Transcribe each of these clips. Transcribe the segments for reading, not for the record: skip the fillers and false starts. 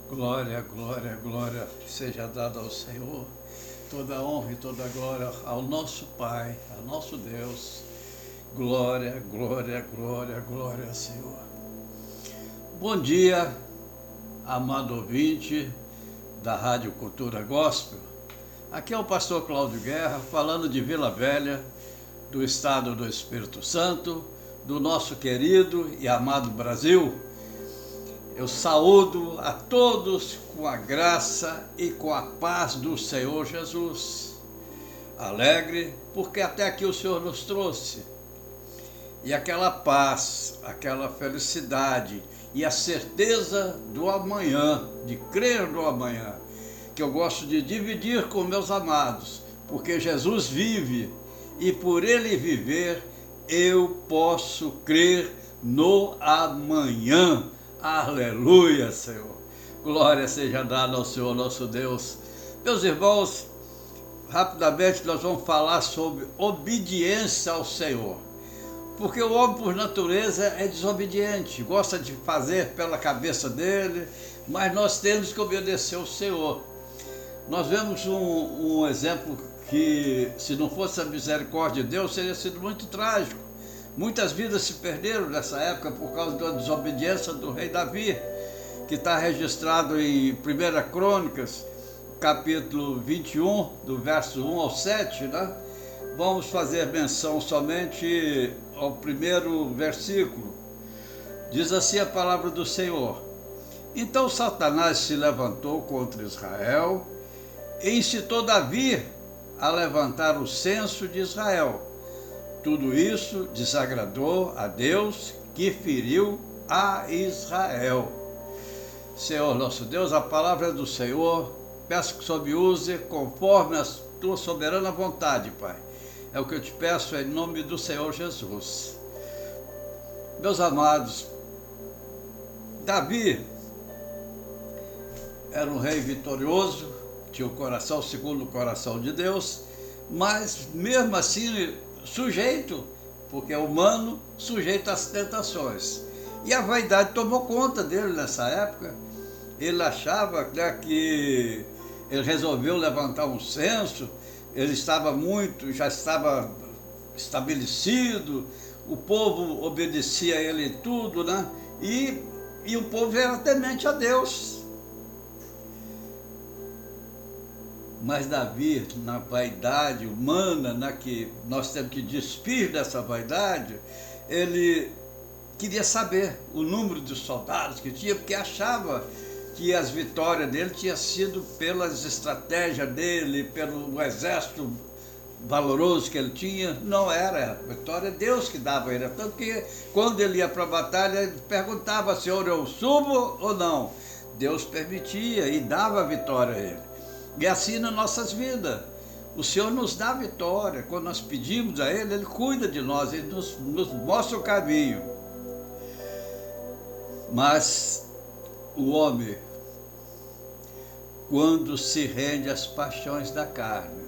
Glória, glória, glória seja dada ao Senhor, toda honra e toda glória ao nosso Pai, ao nosso Deus. Glória, glória, glória, glória, Senhor. Bom dia, amado ouvinte da Rádio Cultura Gospel. Aqui é o pastor Cláudio Guerra, falando de Vila Velha, do estado do Espírito Santo, do nosso querido e amado Brasil. Eu saúdo a todos com a graça e com a paz do Senhor Jesus. Alegre, porque até aqui o Senhor nos trouxe. E aquela paz, aquela felicidade e a certeza do amanhã, de crer no amanhã, que eu gosto de dividir com meus amados, porque Jesus vive e por Ele viver eu posso crer no amanhã. Aleluia, Senhor. Glória seja dada ao Senhor nosso Deus. Meus irmãos, rapidamente nós vamos falar sobre obediência ao Senhor. Porque o homem, por natureza, é desobediente, gosta de fazer pela cabeça dele, mas nós temos que obedecer ao Senhor. Nós vemos um exemplo que, se não fosse a misericórdia de Deus, teria sido muito trágico. Muitas vidas se perderam nessa época por causa da desobediência do rei Davi, que está registrado em 1 Crônicas, capítulo 21, do verso 1 ao 7, né? Vamos fazer menção somente ao primeiro versículo. Diz assim a palavra do Senhor: Então Satanás se levantou contra Israel e incitou Davi a levantar o censo de Israel. Tudo isso desagradou a Deus, que feriu a Israel. Senhor nosso Deus, a palavra do Senhor, peço que o Senhor me use conforme a tua soberana vontade, Pai. É o que eu te peço em nome do Senhor Jesus. Meus amados, Davi era um rei vitorioso, tinha o coração segundo o coração de Deus, mas mesmo assim sujeito, porque é humano, sujeito às tentações. E a vaidade tomou conta dele nessa época. Ele achava, né, que ele resolveu levantar um censo, ele já estava estabelecido, o povo obedecia a ele em tudo, né? E o povo era temente a Deus. Mas Davi, na vaidade humana, né, que nós temos que despir dessa vaidade, ele queria saber o número de soldados que tinha, porque achava que as vitórias dele tinham sido pelas estratégias dele, pelo exército valoroso que ele tinha. Não era, a vitória é Deus que dava a ele. Tanto que quando ele ia para a batalha, ele perguntava: Senhor, eu subo ou não? Deus permitia e dava a vitória a ele. E assim nas nossas vidas, o Senhor nos dá vitória. Quando nós pedimos a Ele, Ele cuida de nós, Ele nos mostra o caminho. Mas o homem, quando se rende às paixões da carne,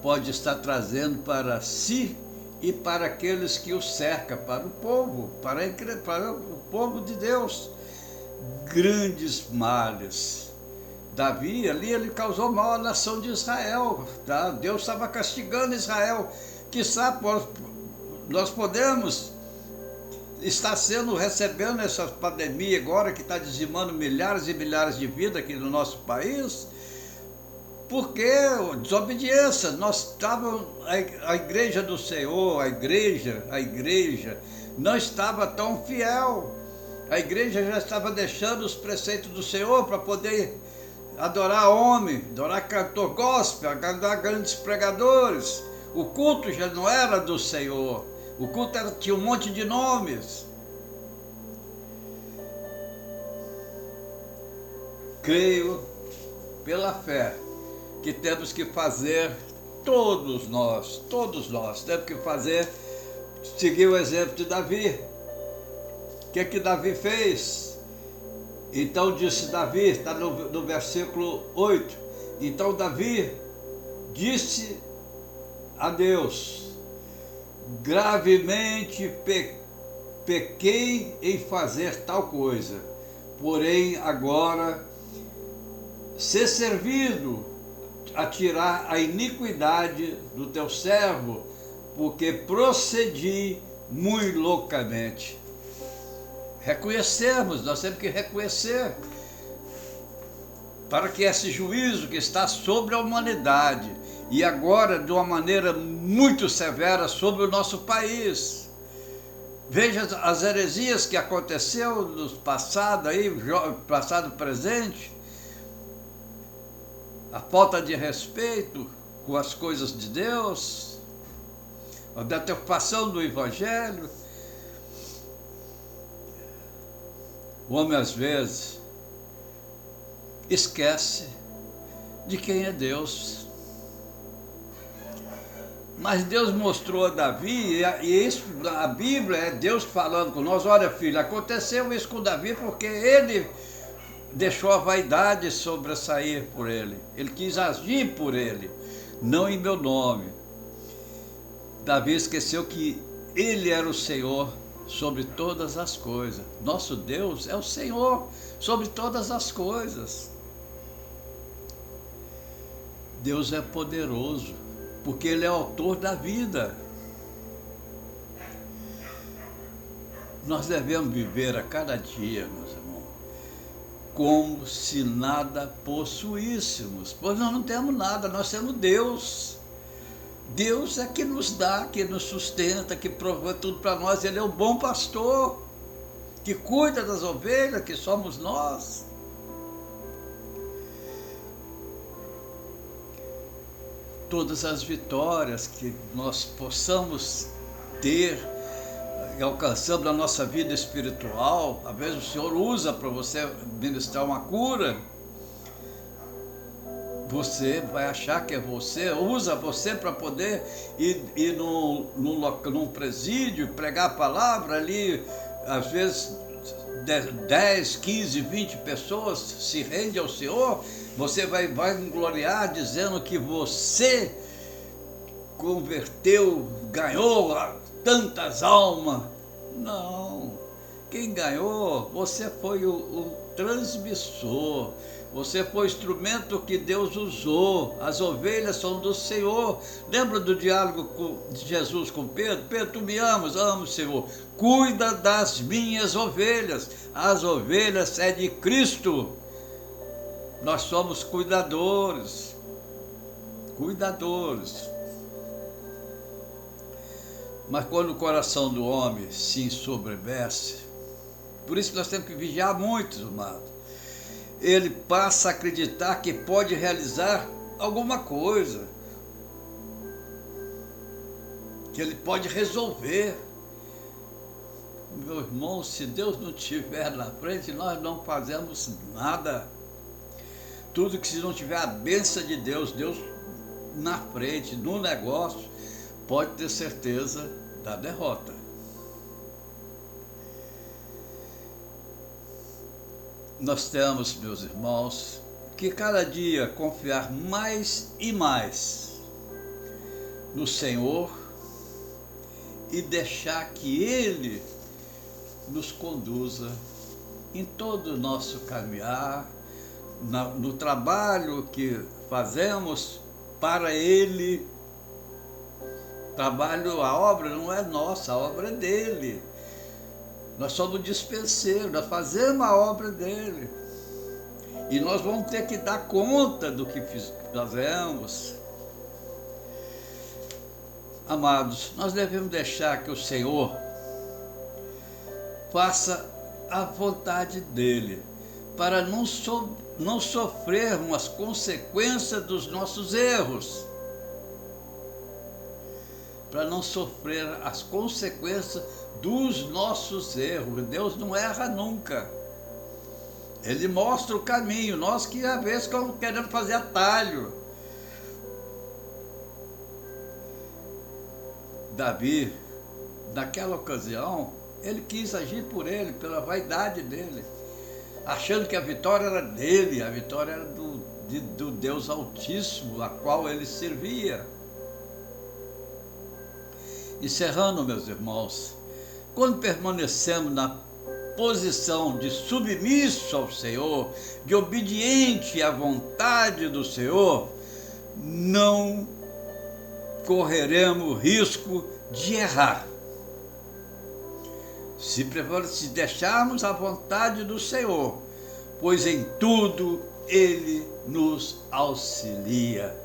pode estar trazendo para si e para aqueles que o cercam, para o povo, para o povo de Deus, grandes males. Davi, ali, ele causou mal à nação de Israel, tá? Deus estava castigando Israel. Quizá nós podemos estar recebendo essa pandemia agora, que está dizimando milhares e milhares de vidas aqui no nosso país, porque desobediência. Nós estávamos, a igreja do Senhor, a igreja não estava tão fiel. A igreja já estava deixando os preceitos do Senhor para poder adorar homem, adorar cantor gospel, adorar grandes pregadores. O culto já não era do Senhor. O culto tinha um monte de nomes. Creio, pela fé, que temos que fazer, todos nós, temos que fazer, seguir o exemplo de Davi. O que Davi fez? Então disse Davi, está no versículo 8, então Davi disse a Deus: gravemente pequei em fazer tal coisa, porém agora ser servido a tirar a iniquidade do teu servo, porque procedi muito loucamente. Reconhecermos, nós temos que reconhecer, para que esse juízo que está sobre a humanidade, e agora de uma maneira muito severa sobre o nosso país. Veja as heresias que aconteceu no passado, passado presente, a falta de respeito com as coisas de Deus, a deturpação do Evangelho. O homem, às vezes, esquece de quem é Deus. Mas Deus mostrou a Davi, e isso, a Bíblia é Deus falando com nós: olha, filho, aconteceu isso com Davi porque ele deixou a vaidade sobressair por ele. Ele quis agir por ele, não em meu nome. Davi esqueceu que ele era o Senhor sobre todas as coisas. Nosso Deus é o Senhor sobre todas as coisas. Deus é poderoso, porque Ele é autor da vida. Nós devemos viver a cada dia, meus irmãos, como se nada possuíssemos, pois nós não temos nada, nós temos Deus. Deus é que nos dá, que nos sustenta, que provê tudo para nós. Ele é o bom pastor, que cuida das ovelhas, que somos nós. Todas as vitórias que nós possamos ter e alcançamos na nossa vida espiritual, às vezes o Senhor usa para você ministrar uma cura, você vai achar que é você, usa você para poder ir num presídio, pregar a palavra ali, às vezes 10, 15, 20 pessoas se rendem ao Senhor, você vai gloriar dizendo que você converteu, ganhou tantas almas. Não, quem ganhou, você foi o transmissor, você foi o instrumento que Deus usou. As ovelhas são do Senhor. Lembra do diálogo de Jesus com Pedro? Pedro, tu me amas? Amo, Senhor. Cuida das minhas ovelhas. As ovelhas é de Cristo. Nós somos cuidadores. Cuidadores. Mas quando o coração do homem se ensoberbece, por isso que nós temos que vigiar muito, amados, ele passa a acreditar que pode realizar alguma coisa, que ele pode resolver. Meu irmão, se Deus não estiver na frente, nós não fazemos nada. Tudo que se não tiver a bênção de Deus, Deus na frente, no negócio, pode ter certeza da derrota. Nós temos, meus irmãos, que cada dia confiar mais e mais no Senhor e deixar que Ele nos conduza em todo o nosso caminhar, no trabalho que fazemos para Ele. A obra não é nossa, a obra é dele. Nós somos dispenseiros, nós fazemos a obra dele. E nós vamos ter que dar conta do que fazemos. Amados, nós devemos deixar que o Senhor faça a vontade dele, para não sofrermos as consequências dos nossos erros. Para não sofrer as consequências dos nossos erros. Deus não erra nunca. Ele mostra o caminho. Nós que às vezes queremos fazer atalho. Davi, naquela ocasião, ele quis agir por ele, pela vaidade dele, achando que a vitória era dele, a vitória era do Deus Altíssimo, a qual ele servia. Encerrando, meus irmãos, quando permanecemos posição de submisso ao Senhor, de obediente à vontade do Senhor, não correremos risco de errar. Se deixarmos a vontade do Senhor, pois em tudo Ele nos auxilia.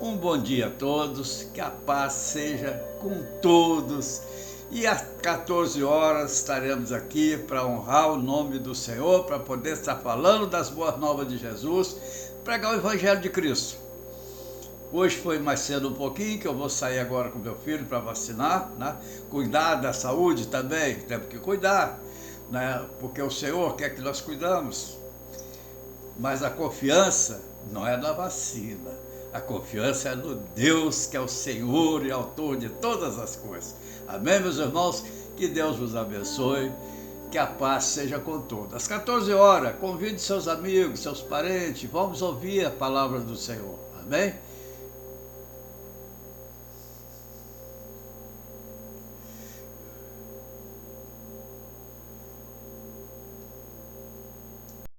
Um bom dia a todos, que a paz seja com todos. E às 14 horas estaremos aqui para honrar o nome do Senhor, para poder estar falando das boas novas de Jesus, pregar o Evangelho de Cristo. Hoje foi mais cedo um pouquinho, que eu vou sair agora com meu filho para vacinar, né? Cuidar da saúde também, temos que cuidar, né? Porque o Senhor quer que nós cuidamos. Mas a confiança não é na vacina, a confiança é no Deus que é o Senhor e autor de todas as coisas. Amém, meus irmãos? Que Deus vos abençoe, que a paz seja com todos. Às 14 horas, convide seus amigos, seus parentes, vamos ouvir a palavra do Senhor. Amém?